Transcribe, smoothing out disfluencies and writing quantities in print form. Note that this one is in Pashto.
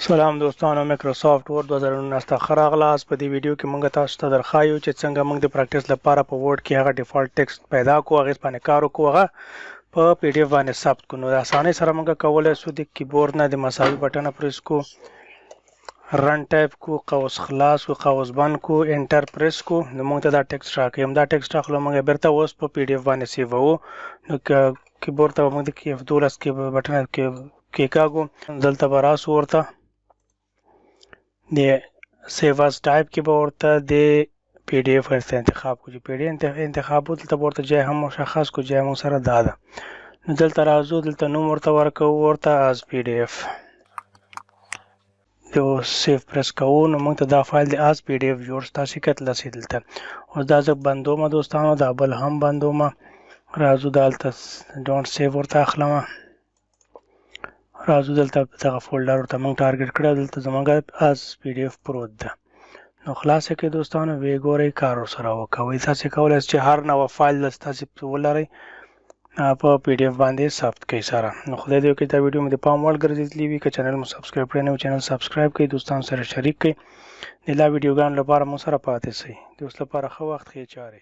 سلام دوستانو، مایکروسافټ ورډ 2019 ته ښه راغلاست. په دې ویډیو کې موږ تاسو ته درښایو چې څنګه موږ د پریکټیس لپاره په ورډ کې هغه ډیفالت ټیکسټ پیدا کوو، هغې باندې کار وکړو، هغه په پی ډي اف باندې ثبت کړو. نو د اسانۍ سره موږ کولی شو د کیبورډ نه د مساوي بټنه پریس کو، رن ټایپ کو، قوس خلاص کو، قوس بند کو، انټر پریس کو. نو موږ ته دا ټیکسټ راکوي. همدا ټیکسټ راغلو، موږ بیرته اوس په پی ډي اف باندې سیووو. نو کیبورډ ته به موږ د F12 کې بټنه کېکاږو، دلته به راسو، ورته د سیو از ټایپ کې به ورته د پی ډي اف انتخاب کو. چې پی ډي اف انتخاب وو، دلته به ورته ځای هم مشخص کو. ځای موږ سره دا ده. نو دلته راځو، دلته نوم ورته ورکوو، ورته از پی ډي اف یو سیو پریس کوو. نو موږ ته دا فایل د از پی ډي اف جوړ تاسې کتلسی. دلته اوس دا زه بندومه دوستانو، دا بل هم بندومه. راځو دلته ډونټ سیو ورته اخلمه. راځو دلته دغه فولډر ورته موږ ټارګټ کړی، دلته زموږ از پی ډي اف پروت ده. نو خلاصه کړئ دوستانو، ویې ګورئ، کار ورسره وکوئ. تاسې کولی شئ چې هر نوع فایل تاسې ولرئ په پی ډي اف باندې ثبت کړئ سره. نو خدای دې وکړي دا ویډیو مو د پام وړ ګرځېدلې وي. که چینل مو سبسکرایب کړی نه وي، چینل سبسکرایب کړئ، دوستانو سره شریک کړئ. د لا ویډیوګانو لپاره مو سره پاتې شئ. د اوس لپاره ښه وخت، ښې چارې.